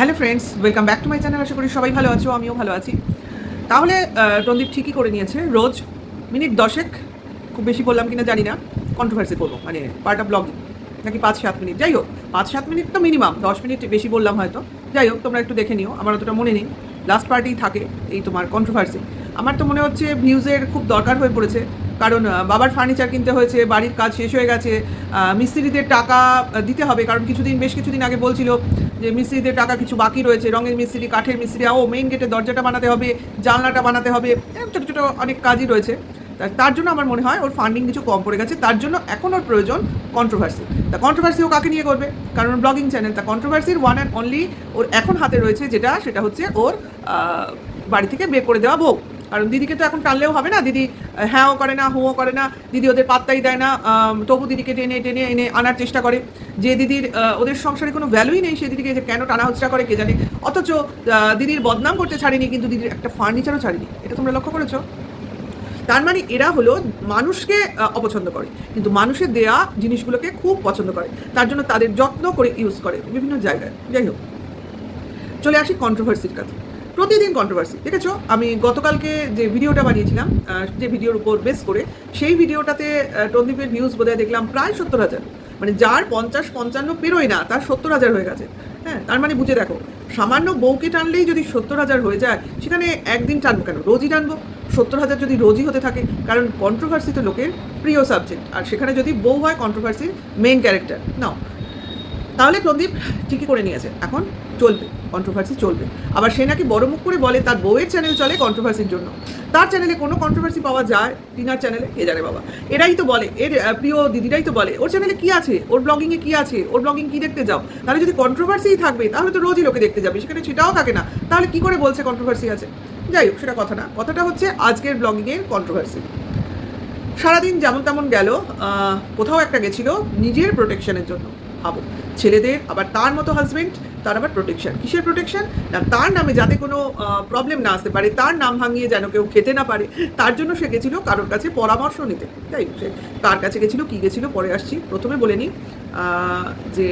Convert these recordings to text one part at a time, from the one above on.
Hello friends, welcome back to my channel. আশা করি সবাই ভালো আছো, আমিও ভালো আছি। তাহলে রণদীপ ঠিকই করে নিয়েছে, রোজ মিনিট 10 খুব বেশি বললাম কিনা জানি না, কন্ট্রোভার্সি করবো, মানে পার্ট অফ ব্লগিং, নাকি 5-7 মিনিট, যাই হোক 5-7 মিনিট তো মিনিমাম, 10 মিনিট বেশি বললাম হয়তো। যাই হোক, তোমরা একটু দেখে নিও, আমার অতটা মনে নেই। লাস্ট পার্টেই থাকে এই তোমার কন্ট্রোভার্সি। আমার তো মনে হচ্ছে ভিউজের খুব দরকার হয়ে পড়েছে, কারণ বাবার ফার্নিচার কিনতে হয়েছে, বাড়ির কাজ শেষ হয়ে গেছে, মিস্ত্রিদের টাকা দিতে হবে, কারণ বেশ কিছুদিন আগে বলছিল যে মিস্ত্রিদের টাকা কিছু বাকি রয়েছে, রঙের মিস্ত্রি, কাঠের মিস্ত্রি, মেইন গেটের দরজাটা বানাতে হবে, জানলাটা বানাতে হবে, ছোটো ছোটো অনেক কাজই রয়েছে। তার জন্য আমার মনে হয় ওর ফান্ডিং কিছু কম পড়ে গেছে, তার জন্য এখন ওর প্রয়োজন কন্ট্রোভার্সি। তা কন্ট্রোভার্সি ও কাকে নিয়ে করবে? কারণ ব্লগিং চ্যানেল, তা কন্ট্রোভার্সির ওয়ান অ্যান্ড অনলি ওর এখন হাতে রয়েছে সেটা হচ্ছে ওর বাড়ি থেকে বের করে দেওয়া বউ। কারণ দিদিকে তো এখন টানলেও হবে না, দিদি হ্যাঁও করে না, হুঁও করে না, দিদি ওদের পাত্তাই দেয় না, তবু দিদিকে টেনে টেনে এনে আনার চেষ্টা করে। যে দিদির ওদের সংসারে কোনো ভ্যালুই নেই, সে দিদিকে যে কেন টানা হচ্ছা করে কে জানে। অথচ দিদির বদনাম করতে ছাড়েনি, কিন্তু দিদির একটা ফার্নিচারও ছাড়েনি। এটা তোমরা লক্ষ্য করেছো? তার মানে এরা হলো মানুষকে অপছন্দ করে, কিন্তু মানুষের দেয়া জিনিসগুলোকে খুব পছন্দ করে, তার জন্য তাদের যত্ন করে ইউজ করে বিভিন্ন জায়গায়। যাই হোক, চলে আসি কন্ট্রোভার্সির কাছে। প্রতিদিন কন্ট্রোভার্সি দেখেছো। আমি গতকালকে যে ভিডিওটা বানিয়েছিলাম, যে ভিডিওর উপর বেস করে, সেই ভিডিওটাতে রণদীপের ভিউজ বোধহয় দেখলাম প্রায় 70,000। মানে যার 50-55 পেরোয় না, তার 70,000 হয়ে গেছে। হ্যাঁ, তার মানে বুঝে দেখো, সামান্য বউকে টানলেই যদি 70,000 হয়ে যায়, সেখানে একদিন টানবো কেন, রোজই টানবো। 70,000 যদি রোজই হতে থাকে, কারণ কন্ট্রোভার্সি তো লোকের প্রিয় সাবজেক্ট, আর সেখানে যদি বউ হয় কন্ট্রোভার্সির মেইন ক্যারেক্টার নাও, তাহলে প্রদীপ ঠিকই করে নিয়েছে, এখন চলবে, কন্ট্রোভার্সি চলবে। আবার সে নাকি বড় মুখ করে বলে তার বউয়ের চ্যানেল চলে কন্ট্রোভার্সির জন্য। তার চ্যানেলে কোনো কন্ট্রোভার্সি পাওয়া যায়? টিনার চ্যানেলে কে জানে বাবা। এরাই তো বলে, এর প্রিয় দিদিরাই তো বলে ওর চ্যানেলে কী আছে, ওর ব্লগিংয়ে কী আছে, ওর ব্লগিং কী দেখতে যাও। তাহলে যদি কন্ট্রোভার্সিই থাকবে, তাহলে তো রোজই লোকে দেখতে যাবে, সেখানে সেটাও থাকে না, তাহলে কী করে বলছে কন্ট্রোভার্সি আছে? যাই হোক, সেটা কথা না, কথাটা হচ্ছে আজকের ব্লগিংয়ের কন্ট্রোভার্সি। সারাদিন যেমন তেমন গেল, কোথাও একটা গেছিল নিজের প্রোটেকশনের জন্য। ভাবো, ছেলেদের আবার তার মতো হাজব্যান্ড, তার আবার প্রোটেকশন। কিসের প্রোটেকশন? না, তার নামে যাতে কোনো প্রবলেম না আসতে পারে, তার নাম ভাঙিয়ে যেন কেউ খেতে না পারে, তার জন্য সে গেছিলো কারোর কাছে পরামর্শ নিতে। তাই সে কার কাছে গেছিলো, কী গেছিলো, পরে আসছি। প্রথমে বলে নিই যে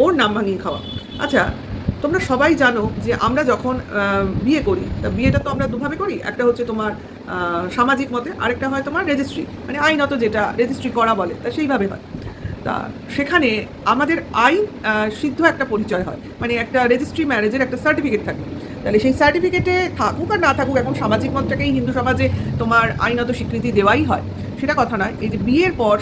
ওর নাম ভাঙিয়ে খাওয়া। আচ্ছা, তোমরা সবাই জানো যে আমরা যখন বিয়ে করি, তা বিয়েটা তো আমরা দুভাবে করি। একটা হচ্ছে তোমার সামাজিক মতে, আরেকটা হয় তোমার রেজিস্ট্রি, মানে আইনত যেটা রেজিস্ট্রি করা বলে, তা সেইভাবে হয়। তা সেখানে আমাদের আইন সিদ্ধ একটা পরিচয় হয়, মানে একটা রেজিস্ট্রি ম্যারেজের একটা সার্টিফিকেট থাকে। তাহলে সেই সার্টিফিকেটে থাকুক আর না থাকুক, এখন সামাজিক মতটাকেই হিন্দু সমাজে তোমার আইনত স্বীকৃতি দেওয়াই হয়, সেটা কথা নয়। এই যে বিয়ের পর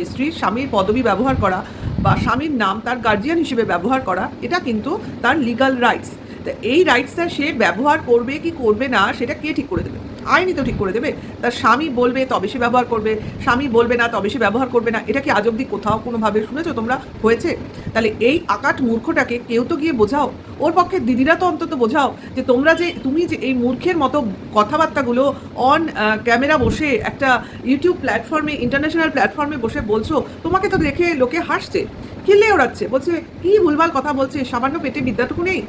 স্ত্রীর স্বামীর পদবি ব্যবহার করা বা স্বামীর নাম তার গার্জিয়ান হিসেবে ব্যবহার করা, এটা কিন্তু তার লিগাল রাইটস। তা এই রাইটসটা সে ব্যবহার করবে কি করবে না, সেটা কে ঠিক করে দেবে? আইনই তো ঠিক করে দেবে। তার স্বামী বলবে তবে সে ব্যবহার করবে, স্বামী বলবে না তবে সে ব্যবহার করবে না। এটা কি আজ অব্দি কোথাও কোনোভাবে শুনেছো তোমরা হয়েছে? তাহলে এই আকাট মূর্খটাকে কেউ তো গিয়ে বোঝাও, ওর পক্ষে দিদিরা তো অন্তত বোঝাও, যে তুমি যে এই মূর্খের মতো কথাবার্তাগুলো অন ক্যামেরা বসে একটা ইউটিউব প্ল্যাটফর্মে, ইন্টারন্যাশনাল প্ল্যাটফর্মে বসে বলছো, তোমাকে তো দেখে লোকে হাসছে, খিল্লে ওড়াচ্ছে, বলছে কী ভুলভাল কথা বলছে, সামান্য পেটে বিদ্যাটুকু নেই।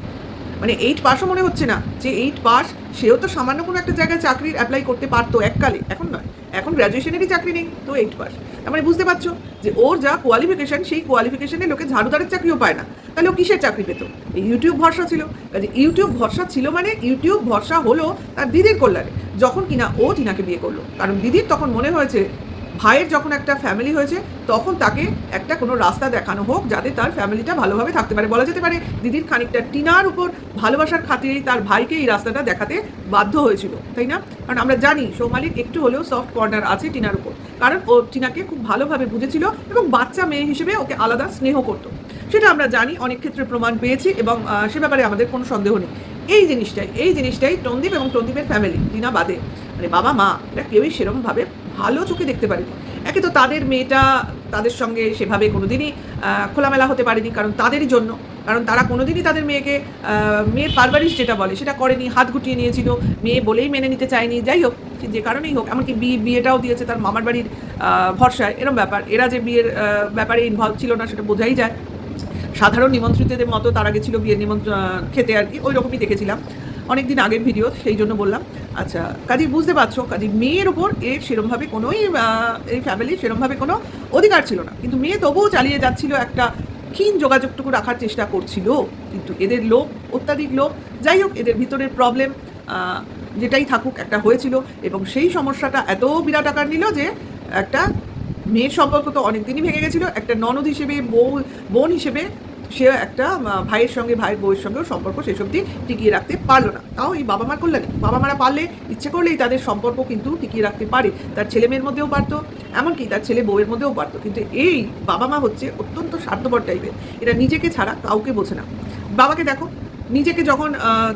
মানে 8 পাসও মনে হচ্ছে না যে 8 পাস, সেও তো সামান্য কোনো একটা জায়গায় চাকরির অ্যাপ্লাই করতে পারতো এককালে, এখন নয়, এখন গ্র্যাজুয়েশনেরই চাকরি নেই তো 8 পাস। তার মানে বুঝতে পারছো যে ওর যা কোয়ালিফিকেশান, সেই কোয়ালিফিকেশানে লোকে ঝাড়ুদারের চাকরিও পায় না, তাহলে ও কিসের চাকরি পেত? এই ইউটিউব ভরসা ছিল। কাজে ইউটিউব ভরসা ছিল, মানে ইউটিউব ভরসা হলো তার দিদির কল্যাণে, যখন কিনা ও টিনাকে বিয়ে করলো। কারণ দিদির তখন মনে হয়েছে ভাইয়ের যখন একটা ফ্যামিলি হয়েছে, তখন তাকে একটা কোনো রাস্তা দেখানো হোক যাতে তার ফ্যামিলিটা ভালোভাবে থাকতে পারে। বলা যেতে পারে দিদির খানিকটা টিনার উপর ভালোবাসার খাতিরেই তার ভাইকে এই রাস্তাটা দেখাতে বাধ্য হয়েছিল, তাই না? কারণ আমরা জানি সৌমালির একটু হলেও সফট কর্নার আছে টিনার উপর, কারণ ও টিনাকে খুব ভালোভাবে বুঝেছিল এবং বাচ্চা মেয়ে হিসেবে ওকে আলাদা স্নেহ করতো, সেটা আমরা জানি, অনেক ক্ষেত্রে প্রমাণ পেয়েছি, এবং সে ব্যাপারে আমাদের কোনো সন্দেহ নেই। এই জিনিসটাই টন্দীপ এবং টন্দীপের ফ্যামিলি, টিনা বাদে, মানে বাবা মা, এরা কেউই সেরকমভাবে ভালো চোখে দেখতে পারেনি। একে তো তাদের মেয়েটা তাদের সঙ্গে সেভাবে কোনোদিনই খোলামেলা হতে পারেনি, কারণ তাদেরই জন্য, কারণ তারা কোনোদিনই তাদের মেয়েকে মেয়ের পারভারিশ যেটা বলে সেটা করেনি, হাত গুটিয়ে নিয়েছিল, মেয়ে বলেই মেনে নিতে চায়নি। যাই হোক, যে কারণেই হোক, এমনকি বিয়েটাও দিয়েছে তার মামার বাড়ির ভরসায়, এরম ব্যাপার। এরা যে বিয়ের ব্যাপারে ইনভলভ ছিল না সেটা বোঝাই যায়। সাধারণ নিমন্ত্রিতদের মতো তারা গেছিলো বিয়ের খেতে আর কি, ওই রকমই দেখেছিলাম, অনেক দিন আগের ভিডিও, সেই জন্য বললাম। আচ্ছা, কাজে বুঝতে পারছো, কাজে মেয়ের ওপর এর সেরমভাবে কোনোই এই ফ্যামিলির সেরমভাবে কোনো অধিকার ছিল না, কিন্তু মেয়ে তবুও চালিয়ে যাচ্ছিল, একটা ক্ষীণ যোগাযোগটুকু রাখার চেষ্টা করছিল। কিন্তু এদের লোভ, অত্যাধিক লোভ, যাই হোক এদের ভিতরের প্রবলেম যেটাই থাকুক একটা হয়েছিল, এবং সেই সমস্যাটা এত বিরাট আকার নিল যে একটা মেয়ের সম্পর্ক তো অনেক দিনই ভেঙে গেছিলো, একটা ননদ হিসেবে, বোন হিসেবে সে একটা ভাইয়ের সঙ্গে, ভাইয়ের বউয়ের সঙ্গেও সম্পর্ক শেষ অবধি টিকিয়ে রাখতে পারলো না। তাও এই বাবা মার কল্যাণে, বাবা মারা পারলে ইচ্ছে করলেই তাদের সম্পর্ক কিন্তু টিকিয়ে রাখতে পারে, তার ছেলে মেয়ের মধ্যেও পারতো, এমনকি তার ছেলে বউয়ের মধ্যেও পারতো। কিন্তু এই বাবা মা হচ্ছে অত্যন্ত স্বার্থপর টাইপের, এরা নিজেকে ছাড়া কাউকে বোঝে না। বাবাকে দেখো, নিজেকে যখন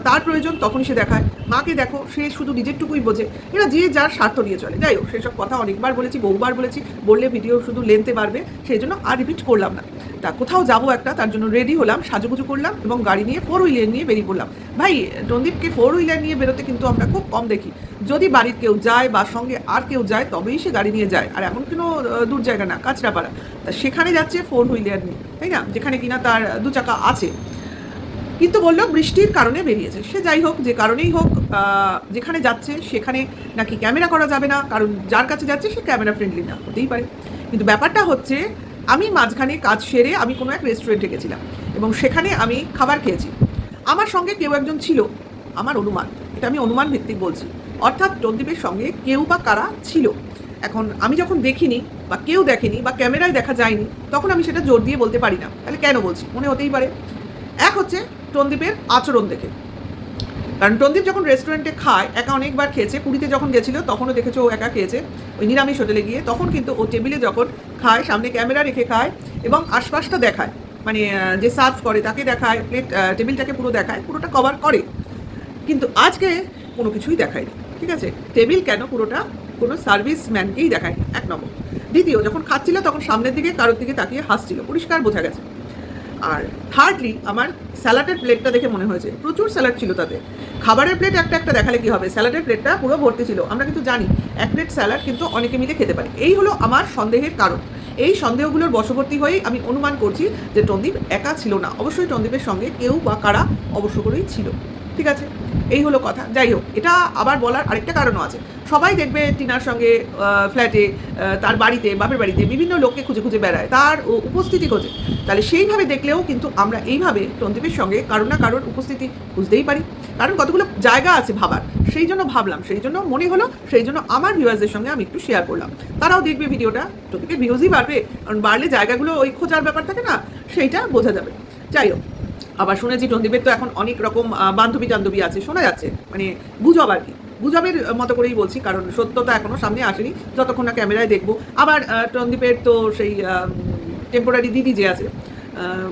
তার প্রয়োজন তখনই সে দেখায়, মাকে দেখো সে শুধু নিজেরটুকুই বোঝে, এরা যে যার স্বার্থ নিয়ে চলে। যাই হোক, সেসব কথা অনেকবার বলেছি, বহুবার বলেছি, বললে ভিডিও শুধু লেন্থে বাড়বে, সেই জন্য আর রিপিট করলাম না। তা কোথাও যাবো একটা, তার জন্য রেডি হলাম, সাজুগুজু করলাম এবং গাড়ি নিয়ে 4 হুইলার নিয়ে বেরিয়ে পড়লাম। ভাই, রণদীপকে 4 হুইলার নিয়ে বেরোতে কিন্তু আমরা খুব কম দেখি। যদি বাড়ির কেউ যায় বা সঙ্গে আর কেউ যায় তবেই সে গাড়ি নিয়ে যায়, আর এমন কোনো দূর জায়গা না, কাঁচরাপাড়া, তা সেখানে যাচ্ছে 4 হুইলার নিয়ে, তাই না, যেখানে কিনা তার 2 চাকা আছে। কিন্তু বললো বৃষ্টির কারণে বেরিয়েছে, সে যাই হোক, যে কারণেই হোক, যেখানে যাচ্ছে সেখানে নাকি ক্যামেরা করা যাবে না, কারণ যার কাছে যাচ্ছে সে ক্যামেরা ফ্রেন্ডলি না, হতেই পারে। কিন্তু ব্যাপারটা হচ্ছে, আমি মাঝখানে কাজ সেরে আমি কোনো এক রেস্টুরেন্টে গেছিলাম এবং সেখানে আমি খাবার খেয়েছি। আমার সঙ্গে কেউ একজন ছিল, আমার অনুমান, এটা আমি অনুমান ভিত্তিক বলছি, অর্থাৎ রণদীপের সঙ্গে কেউ বা কারা ছিল। এখন আমি যখন দেখিনি বা কেউ দেখেনি বা ক্যামেরায় দেখা যায়নি, তখন আমি সেটা জোর দিয়ে বলতে পারি না। তাহলে কেন বলছি, মনে হতেই পারে। এক হচ্ছে রণদীপের আচরণ দেখে, কারণ রণদীপ যখন রেস্টুরেন্টে খায়, একা অনেকবার খেয়েছে, পুরীতে যখন গেছিলো তখনও দেখেছো ও একা খেয়েছে ওই নিরামিষ হোটেলে গিয়ে, তখন কিন্তু ও টেবিলে যখন খায় সামনে ক্যামেরা রেখে খায় এবং আশপাশটা দেখায়, মানে যে সার্ভ করে তাকে দেখায়, প্লেট টেবিলটাকে পুরো দেখায়, পুরোটা কভার করে। কিন্তু আজকে কোনো কিছুই দেখায়নি, ঠিক আছে, টেবিল কেন, পুরোটা কোনো সার্ভিসম্যানকেই দেখায়নি, 1 নম্বর। দ্বিতীয়, যখন খাচ্ছিল তখন সামনের দিকে কারোর দিকে তাকিয়ে হাসছিল, পরিষ্কার বোঝা গেছে। আর থার্ডলি, আমার স্যালাডের প্লেটটা দেখে মনে হয়েছে প্রচুর স্যালাড ছিল তাতে। খাবারের প্লেট একটা একটা দেখালে কী হবে, স্যালাডের প্লেটটা পুরো ভর্তি ছিল। আমরা কিন্তু জানি 1 প্লেট স্যালাড কিন্তু অনেকে মিলে খেতে পারে। এই হলো আমার সন্দেহের কারণ। এই সন্দেহগুলোর বশবর্তী হয়েই আমি অনুমান করছি যে রণদীপ একা ছিল না, অবশ্যই রণদীপের সঙ্গে কেউ বা কারা অবশ্য করেই ছিল, ঠিক আছে, এই হলো কথা। যাই হোক, এটা আবার বলার আরেকটা কারণও আছে। সবাই দেখবে টিনার সঙ্গে ফ্ল্যাটে, তার বাড়িতে, বাপের বাড়িতে বিভিন্ন লোককে খুঁজে খুঁজে বেড়ায়, তার উপস্থিতি খোঁজে। তাহলে সেইভাবে দেখলেও কিন্তু আমরা এইভাবে রণদীপের সঙ্গে কারোর না কারোর উপস্থিতি বুঝতেই পারি, কারণ কতগুলো জায়গা আছে ভাবার। সেই জন্য ভাবলাম, সেই জন্য মনে হলো, সেই জন্য আমার ভিউয়ার্সদের সঙ্গে আমি একটু শেয়ার করলাম। তারাও দেখবে ভিডিওটা, রণদীপের ভিউজই বাড়বে, কারণ বাড়লে জায়গাগুলো ওই খোঁজার ব্যাপার থাকে না, সেইটা বোঝা যাবে। যাই হোক, আবার শুনেছি রণদীপের তো এখন অনেক রকম বান্ধবী টান্ধবী আছে, শোনা যাচ্ছে, মানে গুজব আর কি, গুজবের মতো করেই বলছি, কারণ সত্যতা এখনও সামনে আসেনি, যতক্ষণ না ক্যামেরায় দেখবো। আবার রণদীপের তো সেই টেম্পোরারি দিদি যে আছে,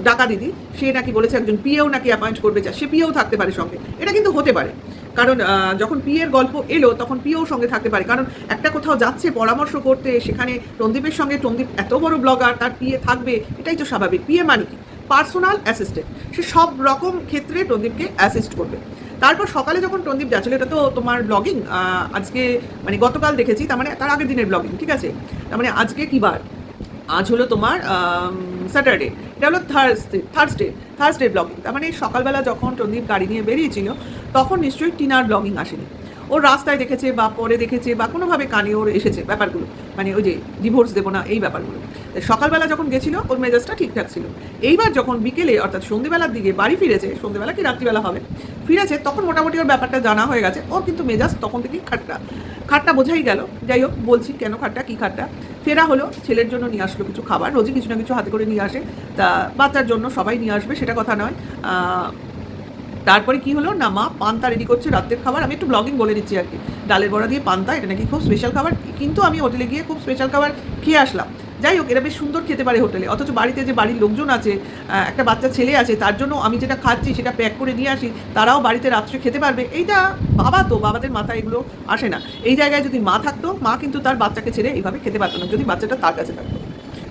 ডাকা দিদি, সে নাকি বলেছে একজন পিএও নাকি অ্যাপয়েন্ট করবে, যা সে পিএও থাকতে পারে সঙ্গে, এটা কিন্তু হতে পারে, কারণ যখন পিএর গল্প এলো তখন পিএও সঙ্গে থাকতে পারে, কারণ একটা কোথাও যাচ্ছে পরামর্শ করতে, সেখানে রণদীপের সঙ্গে, রণদীপ এত বড় ব্লগার, তার পিএ থাকবে, এটাই তো স্বাভাবিক। পিএ মানে কি, পার্সোনাল অ্যাসিস্ট্যান্ট, সে সব রকম ক্ষেত্রে রণদীপকে অ্যাসিস্ট করবে। তারপর সকালে যখন রণদীপ যাচ্ছিল, এটা তো তোমার ব্লগিং, আজকে মানে গতকাল দেখেছি, তার মানে তার আগের দিনের ব্লগিং, ঠিক আছে, তার মানে আজকে কী বার, আজ হলো তোমার স্যাটারডে, এটা হলো থার্সডে ব্লগিং। তার মানে সকালবেলা যখন রণদীপ গাড়ি নিয়ে বেরিয়েছিল তখন নিশ্চয়ই টিনার ব্লগিং আসেনি, ওর রাস্তায় দেখেছে বা পরে দেখেছে বা কোনোভাবে কানে ওর এসেছে ব্যাপারগুলো, মানে ওই যে ডিভোর্স দেবো না এই ব্যাপারগুলো। সকালবেলা যখন গেছিলো ওর মেজাজটা ঠিকঠাক ছিল। এইবার যখন বিকেলে অর্থাৎ সন্ধ্যেবেলার দিকে বাড়ি ফিরেছে, সন্ধ্যেবেলা কি রাত্রিবেলা হবে, ফিরেছে, তখন মোটামুটি ওর ব্যাপারটা জানা হয়ে গেছে, ওর কিন্তু মেজাজ তখন থেকেই খাট্টা বোঝাই গেল। যাই হোক, বলছি কেন খাট্টা, কী খাট্টা, ফেরা হলো, ছেলের জন্য নিয়ে আসলো কিছু খাবার, রোজই কিছু না কিছু হাতে করে নিয়ে আসে, তা বাচ্চার জন্য সবাই নিয়ে আসবে সেটা কথা নয়। তারপরে কি হলো না, মা পান্তা রেডি করছে রাতের খাবার, আমি একটু ব্লগিং বলে দিচ্ছি আর কি, ডালের বড়া দিয়ে পান্তা, এটা নাকি খুব স্পেশাল খাবার, কিন্তু আমি হোটেলে গিয়ে খুব স্পেশাল খাবার খেয়ে আসলাম। যাই হোক, এরা বেশ সুন্দর খেতে পারে হোটেলে, অথচ বাড়িতে যে বাড়ির লোকজন আছে, একটা বাচ্চা ছেলে আছে, তার জন্য আমি যেটা খাচ্ছি সেটা প্যাক করে নিয়ে আসি, তারাও বাড়িতে রাত্রে খেতে পারবে, এইটা বাবা তো, বাবাদের মাথায় এগুলো আসে না। এই জায়গায় যদি মা থাকতো, মা কিন্তু তার বাচ্চাকে ছেড়ে এইভাবে খেতে পারতো না, যদি বাচ্চাটা তার কাছে থাকতো।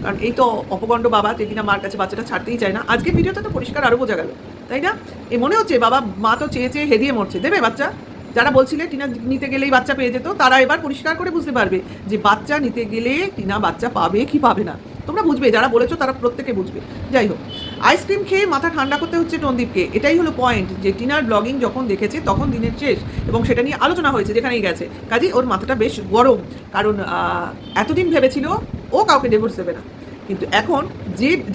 কারণ এই তো অপগণ্ড বাবা, যে কিনা মার কাছে বাচ্চাটা ছাড়তেই চায় না। আজকে ভিডিওটা তো পরিষ্কার আরও বোঝা গেল, তাই না? এ মনে হচ্ছে বাবা মা তো চেয়ে চেয়ে হেদিয়ে মরছে, দেবে বাচ্চা। যারা বলছিলে টিনা নিতে গেলেই বাচ্চা পেয়ে যেত, তারা এবার পরিষ্কার করে বুঝতে পারবে যে বাচ্চা নিতে গেলে টিনা বাচ্চা পাবে কি পাবে না। তোমরা বুঝবে, যারা বলেছো তারা প্রত্যেকে বুঝবে। যাই হোক, আইসক্রিম খেয়ে মাথা ঠান্ডা করতে হচ্ছে রণদীপকে, এটাই হলো পয়েন্ট, যে টিনার ব্লগিং যখন দেখেছে তখন দিনের শেষ, এবং সেটা নিয়ে আলোচনা হয়েছে যেখানেই গেছে, কাজেই ওর মাথাটা বেশ গরম, কারণ এতদিন ভেবেছিল ও কাউকে ডিভোর্স দেবে না, কিন্তু এখন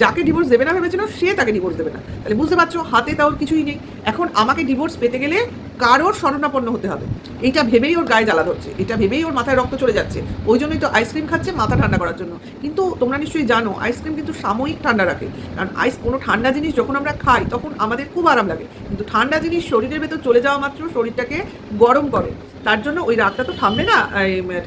যাকে ডিভোর্স দেবে না ভেবেছিল সে তাকে ডিভোর্স দেবে না। তাহলে বুঝতে পারছো, হাতে তার কিছুই নেই। এখন আমাকে ডিভোর্স পেতে গেলে কারোর শরণাপন্ন হতে হবে, এইটা ভেবেই ওর গায়ে জ্বালা ধরছে, এটা ভেবেই ওর মাথায় রক্ত চলে যাচ্ছে। ওই জন্যই তো আইসক্রিম খাচ্ছে মাথা ঠান্ডা করার জন্য। কিন্তু তোমরা নিশ্চয়ই জানো আইসক্রিম কিন্তু সাময়িক ঠান্ডা রাখে, কারণ কোনো ঠান্ডা জিনিস যখন আমরা খাই তখন আমাদের খুব আরাম লাগে, কিন্তু ঠান্ডা জিনিস শরীরের ভেতর চলে যাওয়া মাত্র শরীরটাকে গরম করে। তার জন্য ওই রাগটা তো থামবে না,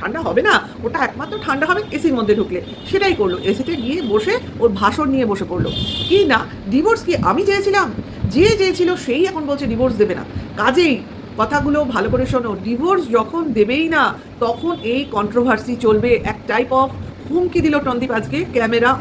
ঠান্ডা হবে না, ওটা একমাত্র ঠান্ডা হবে এসির মধ্যে ঢুকলে। সেটাই করলো, এসিতে গিয়ে বসে ওর ভাষণ নিয়ে বসে পড়লো। কি না ডিভোর্স কি আমি চেয়েছিলাম? যে চেয়েছিল সেই এখন বলছে ডিভোর্স দেবে না। কাজেই কথাগুলো ভালো করে শোনো, ডিভোর্স যখন দেবেই না তখন এই কন্ট্রোভার্সি চলবে। এক টাইপ অফ হুমকি দিল টন্দীপ আজকে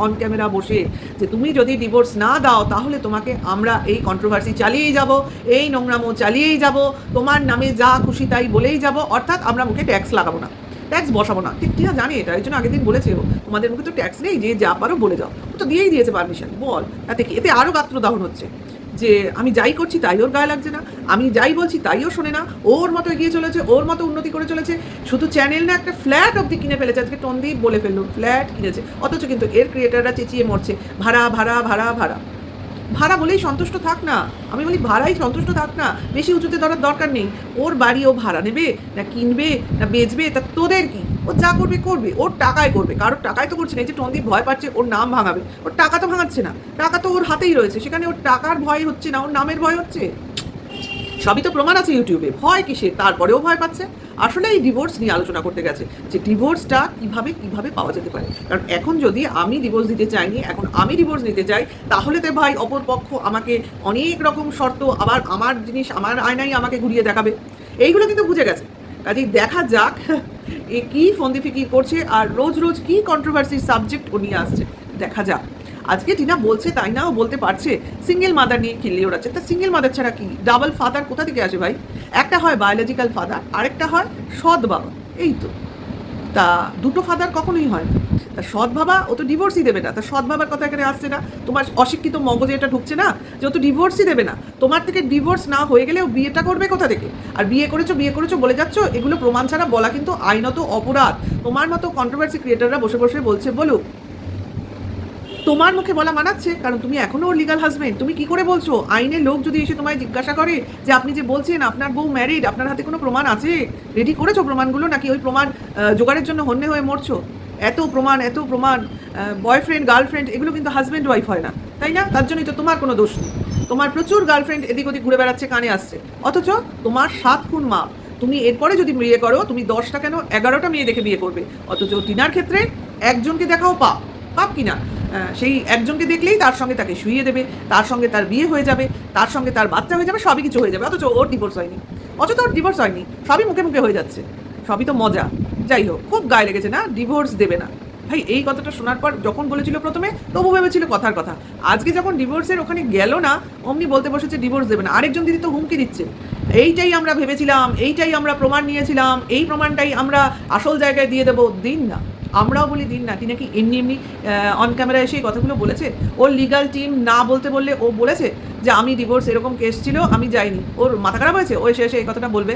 অন ক্যামেরা বসে, যে তুমি যদি ডিভোর্স না দাও তাহলে তোমাকে আমরা এই কন্ট্রোভার্সি চালিয়েই যাব, এই নোংরামো চালিয়েই যাব, তোমার নামে যা খুশি তাই বলেই যাব, অর্থাৎ আমরা মুখে ট্যাক্স লাগাবো না, ট্যাক্স বসাবো না। ঠিক কিনা জানি এটা, এই জন্য আগের দিন বলেছে তোমাদের মুখে তো ট্যাক্স নেই, যে যা পারো বলে যাও। ও তো দিয়েই দিয়েছে পারমিশন, বল তাতে কি? এতে আরও গাত্রদাহন হচ্ছে যে আমি যাই করছি তাই ওর গায়ে লাগছে না, আমি যাই বলছি তাইও শোনে না, ওর মতো এগিয়ে চলেছে, ওর মতো উন্নতি করে চলেছে। শুধু চ্যানেল না, একটা ফ্ল্যাট অবধি কিনে ফেলেছে। আজকে টন্দীপ বলে ফেললো ফ্ল্যাট কিনেছে, অথচ কিন্তু এর ক্রিয়েটাররা চেঁচিয়ে মরছে ভাড়া ভাড়া ভাড়া ভাড়া। ভাড়া বলেই সন্তুষ্ট থাক না, আমি বলি ভাড়াই সন্তুষ্ট থাক না, বেশি উঁচুতে ধরার দরকার নেই। ওর বাড়ি ও ভাড়া নেবে না কিনবে না বেচবে, তা তোদের কি? ও যা করবে করবে, ওর টাকায় করবে, কারোর টাকায় তো করছে না। এই যে টন্দীপ ভয় পাচ্ছে ওর নাম ভাঙাবে, ওর টাকা তো ভাঙাচ্ছে না, টাকা তো ওর হাতেই রয়েছে, সেখানে ওর টাকার ভয় হচ্ছে না, ওর নামের ভয় হচ্ছে। সবই তো প্রমাণ আছে ইউটিউবে, ভয় কিসে? তারপরেও ভয় পাচ্ছে। আসলে এই ডিভোর্স নিয়ে আলোচনা করতে গেছে, যে ডিভোর্সটা কিভাবে পাওয়া যেতে পারে। কারণ এখন যদি আমি ডিভোর্স দিতে চাইনি, এখন আমি ডিভোর্স নিতে চাই, তাহলে তো ভাই অপর পক্ষ আমাকে অনেক রকম শর্ত, আবার আমার জিনিস আমার আয়নাই আমাকে ঘুরিয়ে দেখাবে। এইগুলো কিন্তু বুঝে গেছে। কাজেই দেখা যাক এ কী ফন্দি ফিকির করছে, আর রোজ রোজ কী কন্ট্রোভার্সির সাবজেক্ট ও নিয়ে আসছে, দেখা যাক। আজকে টিনা বলছে, তাই না, ও বলতে পারছে সিঙ্গেল মাদার নিয়ে খিল্লি ওড়াচ্ছে। তা সিঙ্গেল মাদার ছাড়া কি ডাবল ফাদার কোথা থেকে আসে ভাই? একটা হয় বায়োলজিক্যাল ফাদার, আরেকটা হয় সৎ বাবা, এই তো। তা দুটো ফাদার কখনোই হয় না। তা সৎ বাবা ও তো ডিভোর্সই দেবে না, তা সৎ বাবার কথা এখানে আসছে না? তোমার অশিক্ষিত মগজে এটা ঢুকছে না যে ও তো ডিভোর্সই দেবে না? তোমার থেকে ডিভোর্স না হয়ে গেলেও বিয়েটা করবে কোথা থেকে? আর বিয়ে করেছো বলে যাচ্ছ, এগুলো প্রমাণ ছাড়া বলা কিন্তু আইনত অপরাধ। তোমার মতো কন্ট্রোভার্সি ক্রিয়েটাররা বসে বসে বলছে বলুক, তোমার মুখে বলা মানাচ্ছে, কারণ তুমি এখনো ওর লিগাল হাজবেন্ড। তুমি কি করে বলছো? আইনের লোক যদি এসে তোমায় জিজ্ঞাসা করে যে আপনি যে বলছেন আপনার বউ ম্যারিড, আপনার হাতে কোনো প্রমাণ আছে? রেডি করেছো প্রমাণগুলো, নাকি ওই প্রমাণ জোগাড়ের জন্য হন্যে হয়ে মরছো? এত প্রমাণ বয়ফ্রেন্ড গার্লফ্রেন্ড এগুলো কিন্তু হাজব্যান্ড ওয়াইফ হয় না, তাই না? তার জন্যই তো তোমার কোনো দোষ নেই। তোমার প্রচুর গার্লফ্রেন্ড এদিক ওদিক ঘুরে বেড়াচ্ছে, কানে আসছে, অথচ তোমার 7 খুন মা। তুমি এরপরে যদি বিয়ে করো, তুমি 10টা কেন 11টা মেয়ে দেখে বিয়ে করবে, অথচ টিনার ক্ষেত্রে একজনকে দেখাও পাপ কিনা। সেই একজনকে দেখলেই তার সঙ্গে তাকে শুইয়ে দেবে, তার সঙ্গে তার বিয়ে হয়ে যাবে, তার সঙ্গে তার বাচ্চা হয়ে যাবে, সবই কিছু হয়ে যাবে, অথচ ওর ডিভোর্স হয়নি। সবই মুখে মুখে হয়ে যাচ্ছে, সবই তো মজা। যাই হোক, খুব গায়ে লেগেছে না, ডিভোর্স দেবে না। ভাই এই কথাটা শোনার পর যখন বলেছিল প্রথমে তবু ভেবেছিল কথার কথা, আজকে যখন ডিভোর্সের ওখানে গেল না অমনি বলতে বসেছে ডিভোর্স দেবে না। আরেকজন দিদি তো হুমকি দিচ্ছে, এইটাই আমরা ভেবেছিলাম, এইটাই আমরা প্রমাণ নিয়েছিলাম, এই প্রমাণটাই আমরা আসল জায়গায় দিয়ে দেবো। দিন না, আমরাও বলি দিন না। তিনি কি এমনি অন ক্যামেরা এসে এই কথাগুলো বলেছে? ওর লিগাল টিম না বলতে বললে ও বলেছে যে আমি ডিভোর্স, এরকম কেস ছিল আমি যাইনি? ওর মাথা খারাপ হয়েছে? ও এসে এই কথাটা বলবে?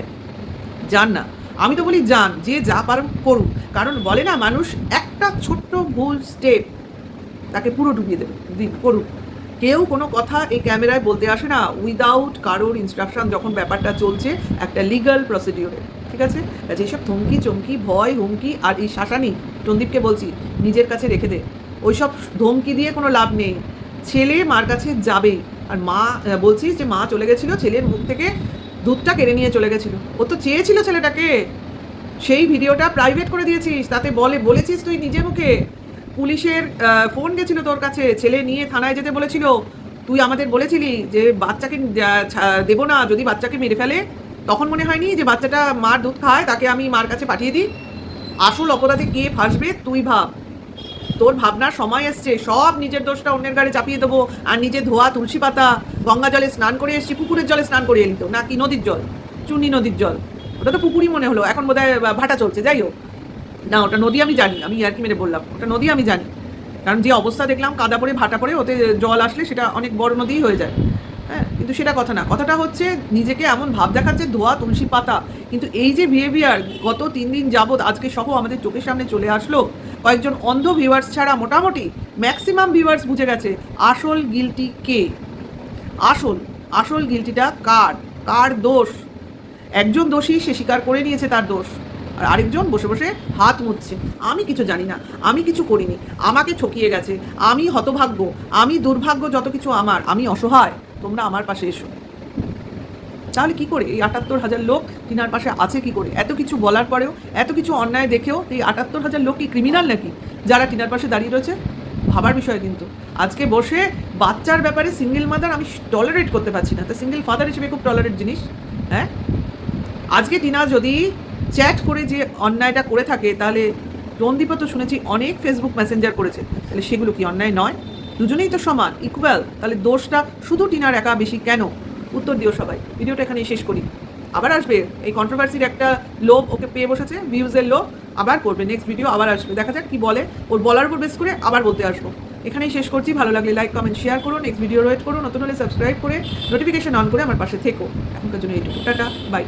যান না, আমি তো বলি যান, যে যা পারুন করুন। কারণ বলে না মানুষ, একটা ছোট্ট ভুল স্টেপ তাকে পুরো ডুবিয়ে দেবে। করুন, কেউ কোনো কথা এই ক্যামেরায় বলতে আসে না উইদাউট কারোর ইনস্ট্রাকশন, যখন ব্যাপারটা চলছে একটা লিগাল প্রসিডিওরে, ঠিক আছে? যেসব থমকি চমকি ভয় হুমকি আর এই শাসানি, টন্দীপকে বলছি নিজের কাছে রেখে দে। ওইসব ধমকি দিয়ে কোনো লাভ নেই। ছেলে মার কাছে যাবেই। আর মা বলছিস যে মা চলে গেছিলো, ছেলের মুখ থেকে দুধটা কেড়ে নিয়ে চলে গেছিলো। ও তো চেয়েছিল ছেলেটাকে, সেই ভিডিওটা প্রাইভেট করে দিয়েছিস, তাতে বলেছিস তুই নিজের মুখে। পুলিশের ফোন গেছিল তোর কাছে, ছেলে নিয়ে থানায় যেতে বলেছিল, তুই আমাদের বলেছিলি যে বাচ্চাকে দেবো না যদি বাচ্চাকে মেরে ফেলে। তখন মনে হয়নি যে বাচ্চাটা মার দুধ খায়, তাকে আমি মার কাছে পাঠিয়ে দিই? আসল অপরাধে কে ফাঁসবে তুই ভাব। তোর ভাবনার সময় এসছে, সব নিজের দোষটা অন্যের গাড়ি চাপিয়ে দেবো, আর নিজে ধোয়া তুলসী পাতা, গঙ্গা জলে স্নান করে এসছি, পুকুরের জলে স্নান করিয়ে নিত না কি নদীর জল, চুনি নদীর জল, ওটা তো পুকুরই মনে হলো, এখন বোধহয় ভাটা চলছে। যাই হোক না, ওটা নদী আমি জানি, আমি আর কি মেরে বললাম ওটা নদী আমি জানি, কারণ যে অবস্থা দেখলাম কাদা পড়ে ভাটা পড়ে, ওতে জল আসলে সেটা অনেক বড় নদীই হয়ে যায়। হ্যাঁ, কিন্তু সেটা কথা না, কথাটা হচ্ছে নিজেকে এমন ভাব দেখাচ্ছে ধোয়া তুলসী পাতা। কিন্তু এই যে বিহেভিয়ার গত 3 দিন যাবৎ আজকে সহ আমাদের চোখের সামনে চলে আসলো, কয়েকজন অন্ধ ভিউয়ার্স ছাড়া মোটামুটি ম্যাক্সিমাম ভিউয়ার্স বুঝে গেছে আসল গিল্টি কে। আসল গিল্টিটা কার দোষ। একজন দোষী, সে স্বীকার করে নিয়েছে তার দোষ, আর আরেকজন বসে বসে হাত মুছছে, আমি কিছু জানি না, আমি কিছু করিনি, আমাকে ঠকিয়ে গেছে, আমি হতভাগ্য, আমি দুর্ভাগ্য, যত কিছু আমার, আমি অসহায়, তোমরা আমার পাশে এসো। তাহলে কি করে এই ৭৮,০০০ লোক টিনার পাশে আছে কি করে? এত কিছু বলার পরেও, এত কিছু অন্যায় দেখেও এই ৭৮,০০০ লোক কি ক্রিমিনাল নাকি যারা টিনার পাশে দাঁড়িয়ে রয়েছে? ভাবার বিষয়। কিন্তু আজকে বসে বাচ্চার ব্যাপারে সিঙ্গেল মাদার আমি টলারেট করতে পারছি না, তো সিঙ্গেল ফাদার হিসেবে খুব টলারেট জিনিস। হ্যাঁ, আজকে টিনা যদি চ্যাট করে যে অন্যায়টা করে থাকে, তাহলে রণদীপও তো শুনেছি অনেক ফেসবুক মেসেঞ্জার করেছে, তাহলে সেগুলো কি অন্যায় নয়? দুজনেই তো সমান, ইকুয়াল, তাহলে দোষটা শুধু টিনার একা বেশি কেন? উত্তর দিও সবাই। ভিডিওটা এখানেই শেষ করি। আবার আসবে এই কন্ট্রোভার্সির একটা লোভ ওকে পেয়ে বসেছে, ভিউজের লোভ, আবার করবে, নেক্সট ভিডিও আবার আসবে, দেখা যাক কি বলে, ওর বলার উপর বেস করে আবার বলতে আসবো। এখানেই শেষ করছি। ভালো লাগলে লাইক, কমেন্ট, শেয়ার করো, নেক্সট ভিডিও ওয়েট করো, নতুন হলে সাবস্ক্রাইব করে নোটিফিকেশন অন করে আমার পাশে থেকো। এখনকার জন্য এইটুকু, টাটা, বাই।